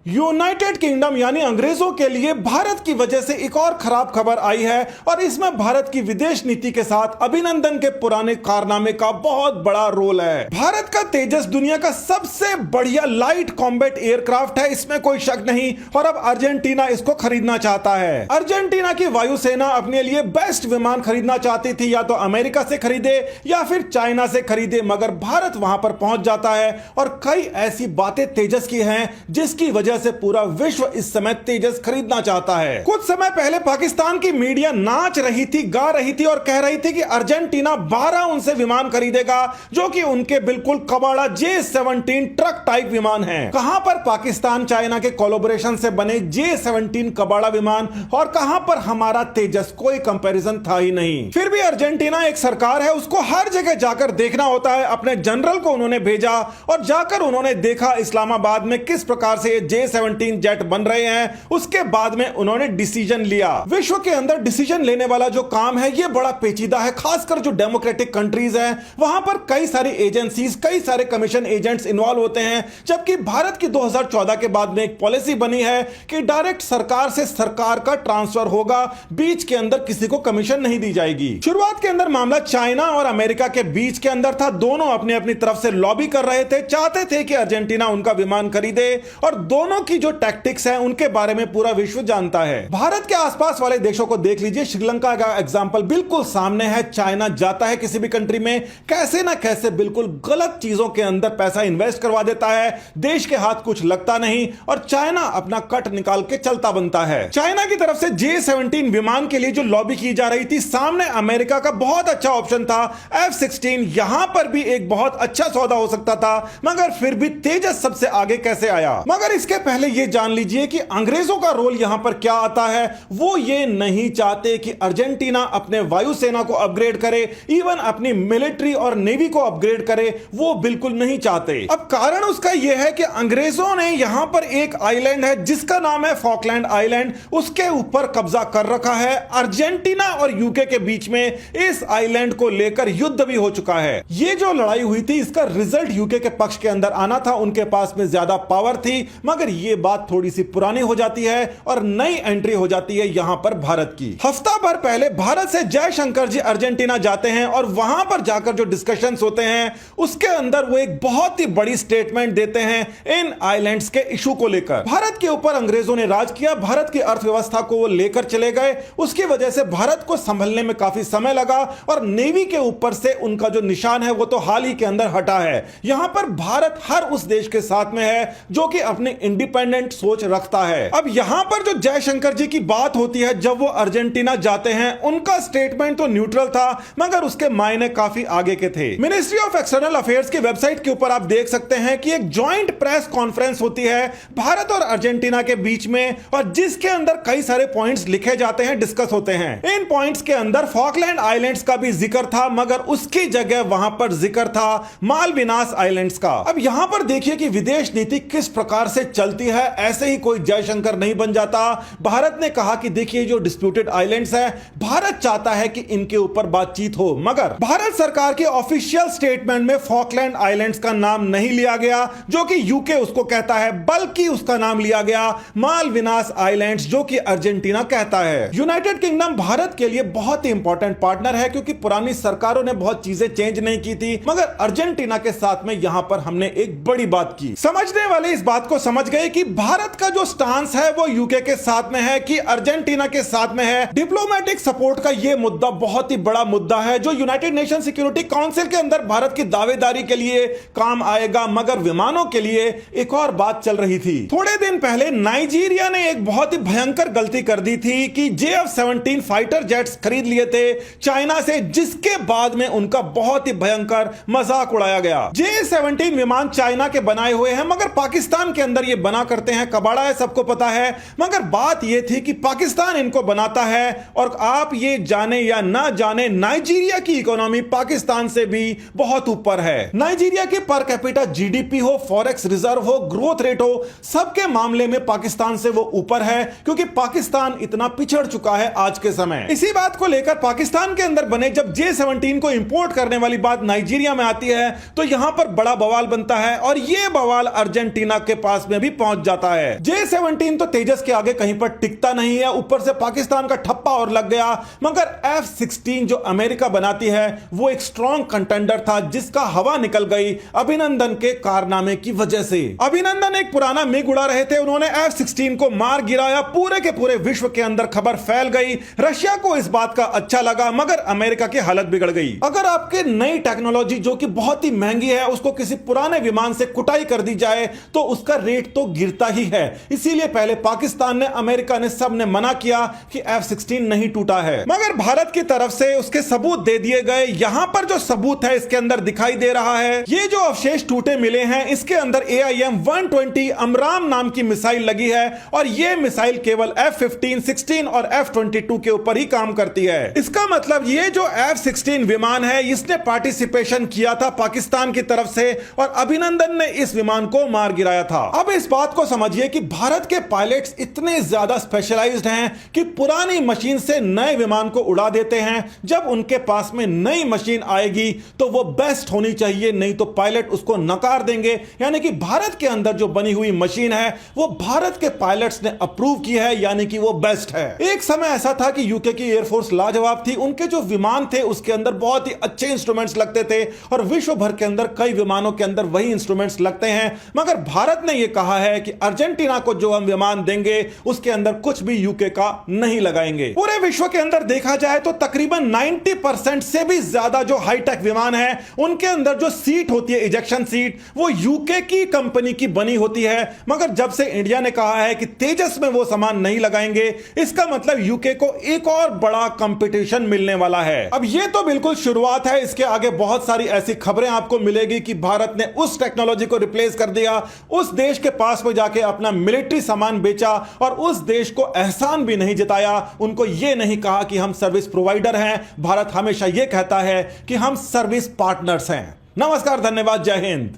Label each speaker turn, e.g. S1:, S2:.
S1: United kingdom यानी अंग्रेजों के लिए भारत की वजह से एक और खराब खबर आई है और इसमें भारत की विदेश नीति के साथ अभिनंदन के पुराने कारनामे का बहुत बड़ा रोल है। भारत का तेजस दुनिया का सबसे बढ़िया लाइट कॉम्बैट एयरक्राफ्ट है, इसमें कोई शक नहीं। और अब अर्जेंटीना इसको खरीदना चाहता है। अर्जेंटीना की वायुसेना अपने लिए बेस्ट विमान खरीदना चाहती थी, या तो अमेरिका से खरीदे या फिर चाइना से खरीदे, मगर भारत वहां पर पहुंच जाता है और कई ऐसी बातें तेजस की हैं जिसकी वजह से पूरा विश्व इस समय तेजस खरीदना चाहता है। कुछ समय पहले पाकिस्तान की मीडिया नाच रही थी, गा रही थी और कह रही थी कि अर्जेंटीना 12 उनसे विमान खरीदेगा जो कि उनके बिल्कुल कबाड़ा J-17 ट्रक टाइप विमान है। कहां पर पाकिस्तान चाइना के कोलैबोरेशन से बने J-17 कबाड़ा विमान और कहां पर हमारा तेजस, कोई कंपैरिजन था ही नहीं। फिर भी अर्जेंटीना एक सरकार है, उसको हर जगह जाकर देखना होता है। अपने जनरल को उन्होंने भेजा और जाकर उन्होंने देखा इस्लामाबाद में किस प्रकार से J-17 जेट बन रहे हैं। उसके बाद में उन्होंने डिसीजन लिया। विश्व के अंदर डिसीजन लेने वाला जो काम है ये बड़ा पेचीदा है, खासकर जो डेमोक्रेटिक कंट्रीज हैं वहां पर कई सारी एजेंसीज, कई सारे कमीशन एजेंट्स इन्वॉल्व होते हैं। जबकि भारत की 2014 के बाद में एक पॉलिसी बनी है कि डायरेक्ट सरकार से सरकार का ट्रांसफर होगा, बीच के अंदर किसी को कमीशन नहीं दी जाएगी। शुरुआत के अंदर मामला चाइना और अमेरिका के बीच के अंदर था। दोनों अपने अपनी तरफ से लॉबी कर रहे थे, चाहते थे कि अर्जेंटीना उनका विमान खरीदे और दोनों की जो टैक्टिक्स हैं उनके बारे में पूरा विश्व जानता है। भारत के आसपास वाले देशों को देख लीजिए, श्रीलंका का एग्जांपल बिल्कुल सामने है। चाइना जाता है किसी भी कंट्री में, कैसे ना कैसे बिल्कुल गलत चीजों के अंदर पैसा इन्वेस्ट करवा देता है, देश के हाथ कुछ लगता नहीं और चाइना अपना कट निकाल के चलता बनता है। चाइना की तरफ से J-17 विमान के लिए जो लॉबी की जा रही थी, सामने अमेरिका का बहुत अच्छा ऑप्शन था F-16, यहां पर भी एक बहुत अच्छा सौदा हो सकता था, मगर फिर भी तेजस सबसे आगे कैसे आया। मगर इसके पहले यह जान लीजिए कि अंग्रेजों का रोल यहां पर क्या आता है। वो ये नहीं चाहते कि अर्जेंटीना अपने वायुसेना को अपग्रेड करे, इवन अपनी मिलिट्री और नेवी को अपग्रेड करे, वो बिल्कुल नहीं चाहते। अब कारण उसका यह है कि अंग्रेजों ने यहां पर एक आइलैंड है जिसका नाम है फॉकलैंड आइलैंड, उसके ऊपर कब्जा कर रखा है। अर्जेंटीना और यूके के बीच में इस आइलैंड को लेकर युद्ध भी हो चुका है। ये जो लड़ाई हुई थी इसका रिजल्ट यूके के पक्ष के अंदर आना था, उनके पास में ज्यादा पावर थी, मगर ये बात थोड़ी सी पुरानी हो जाती है और नई एंट्री हो जाती है यहां पर भारत की। हफ्ता भर पहले भारत से जयशंकर जी अर्जेंटीना जाते हैं और वहां पर जाकर जो डिस्कशंस होते हैं उसके अंदर वो एक बहुत ही बड़ी स्टेटमेंट देते हैं इन आइलैंड्स के इशू को लेकर। भारत के ऊपर अंग्रेजों ने राज किया, भारत की अर्थव्यवस्था को वो लेकर चले गए, उसकी वजह से भारत को संभलने में काफी समय लगा और नेवी के ऊपर से उनका जो निशान है वो तो हाल ही के अंदर हटा है। यहां पर भारत हर उस देश के साथ में है जो कि अपनी इंडिपेंडेंट सोच रखता है। अब यहां पर जो जयशंकर जी की बात होती है, जब वो अर्जेंटीना जाते हैं उनका स्टेटमेंट तो न्यूट्रल था मगर उसके मायने काफी आगे के थे। मिनिस्ट्री ऑफ एक्सटर्नल अफेयर्स की वेबसाइट के ऊपर आप देख सकते हैं कि एक जॉइंट प्रेस कॉन्फ्रेंस होती है भारत और अर्जेंटीना के बीच में और जिसके अंदर कई सारे पॉइंट्स लिखे जाते हैं, डिस्कस होते हैं। इन पॉइंट्स के अंदर फॉकलैंड आइलैंड्स का भी जिक्र था, मगर उसकी जगह वहां पर जिक्र था मालविनास आइलैंड्स का। अब यहां पर देखिए कि विदेश नीति किस प्रकार से चलती है, ऐसे ही कोई जयशंकर नहीं बन जाता। भारत ने कहा कि देखिए जो डिस्प्यूटेड आइलैंड्स है, भारत चाहता है कि इनके ऊपर बातचीत हो, मगर भारत सरकार के ऑफिशियल स्टेटमेंट में फॉकलैंड आइलैंड्स का नाम नहीं लिया गया जो कि यूके उसको कहता है, बल्कि उसका नाम लिया गया मालविनास आइलैंड्स जो कि अर्जेंटीना कहता है। यूनाइटेड किंगडम भारत के लिए बहुत ही इंपॉर्टेंट पार्टनर है क्योंकि पुरानी सरकारों ने बहुत चीजें चेंज नहीं की थी, मगर अर्जेंटीना के साथ में यहां पर हमने एक बड़ी बात की। समझने वाले इस बात को समझ गए कि भारत का जो स्टांस है वो यूके के साथ में है कि अर्जेंटीना के साथ में है। डिप्लोमेटिक सपोर्ट का ये मुद्दा बहुत ही बड़ा मुद्दा है जो यूनाइटेड नेशन सिक्योरिटी काउंसिल के अंदर भारत की दावेदारी के लिए काम आएगा। मगर विमानों के लिए एक और बात चल रही थी। थोड़े दिन पहले नाइजीरिया ने एक बहुत ही भयंकर गलती कर दी थी कि J-17 फाइटर जेट्स खरीद लिए थे चाइना से, जिसके बाद में उनका बहुत ही भयंकर मजाक उड़ाया गया। J-17 विमान चाइना के बनाए हुए हैं मगर पाकिस्तान के अंदर ये बना करते हैं, कबाड़ा है, सबको पता है। मगर बात यह थी कि पाकिस्तान इनको बनाता है और आप ये जाने या ना जाने नाइजीरिया की इकोनॉमी पाकिस्तान से भी बहुत ऊपर है। नाइजीरिया की पर कैपिटा जीडीपी हो, फॉरेक्स रिजर्व हो, ग्रोथ रेट हो, सबके मामले में पाकिस्तान से वो ऊपर है क्योंकि पाकिस्तान इतना पिछड़ चुका है आज के समय। इसी बात को लेकर पाकिस्तान के अंदर बने जब J-17 को इंपोर्ट करने वाली बात नाइजीरिया में आती है तो यहां पर बड़ा बवाल बनता है और यह बवाल अर्जेंटीना के पास में भी पहुंच जाता है। J-17 तो तेजस के आगे कहीं पर टिकता नहीं है, ऊपर से पाकिस्तान का ठप्पा और लग गया। मगर F-16 जो अमेरिका बनाती है वो एक स्ट्रॉन्ग कंटेंडर था जिसका हवा निकल गई अभिनंदन के कारनामे की वजह से। अभिनंदन एक पुराना मिग उड़ा रहे थे, उन्होंने F-16 को मार गिराया, पूरे के पूरे विश्व के अंदर खबर फैल गई। रशिया को इस बात का अच्छा लगा मगर अमेरिका की हालत बिगड़ गई। अगर आपके नई टेक्नोलॉजी जो कि बहुत ही महंगी है उसको किसी पुराने विमान से कुटाई कर दी जाए तो उसका रेट तो गिरता ही है। इसीलिए पहले पाकिस्तान ने, अमेरिका ने, सब ने मना किया कि F-16 नहीं टूटा है। मगर भारत की तरफ से उसके सबूत दे दिए गए। यहां पर जो सबूत है इसके अंदर दिखाई दे रहा है, ये जो अवशेष टूटे मिले हैं इसके अंदर AIM-120 अमराम नाम की मिसाइल लगी है और ये मिसाइल केवल F-15, 16 और F-22 के ऊपर ही काम करती है। इसका मतलब ये जो F-16 विमान है इसने पार्टिसिपेशन किया था पाकिस्तान की तरफ से और अभिनंदन ने इस विमान को मार गिराया था। अब इस बात को समझिए कि भारत के पायलट्स इतने ज्यादा स्पेशलाइज्ड हैं कि पुरानी मशीन से नए विमान को उड़ा देते हैं। जब उनके पास में नई मशीन आएगी तो वो बेस्ट होनी चाहिए, नहीं तो पायलट उसको नकार देंगे। यानी कि भारत के अंदर जो बनी हुई मशीन है वो भारत के पायलट्स ने अप्रूव की है, यानी कि वो बेस्ट है। एक समय ऐसा था कि यूके की एयरफोर्स लाजवाब थी, उनके जो विमान थे उसके अंदर बहुत ही अच्छे इंस्ट्रूमेंट्स लगते थे और विश्व भर के अंदर कई विमानों के अंदर वही इंस्ट्रूमेंट्स लगते हैं। मगर भारत ने यह कहा है कि अर्जेंटीना को जो हम विमान देंगे उसके अंदर कुछ भी यूके का नहीं लगाएंगे। पूरे विश्व के अंदर देखा जाए तो तकरीबन 90% से भी ज्यादा जो हाईटेक विमान है उनके अंदर जो सीट होती है, इजेक्शन सीट, वो यूके की कंपनी की बनी होती है। मगर जब से इंडिया ने कहा है कि तेजस में वो सामान नहीं लगाएंगे, इसका मतलब यूके को एक और बड़ा कंपटीशन मिलने वाला है। अब ये तो बिल्कुल शुरुआत है, इसके आगे बहुत सारी ऐसी खबरें आपको मिलेगी कि भारत ने उस टेक्नोलॉजी को रिप्लेस कर दिया, उस देश के पास में जाके अपना मिलिट्री सामान बेचा और उस देश को एहसान भी नहीं जताया। उनको यह नहीं कहा कि हम सर्विस प्रोवाइडर हैं। भारत हमेशा यह कहता है कि हम सर्विस पार्टनर्स हैं। नमस्कार, धन्यवाद, जय हिंद।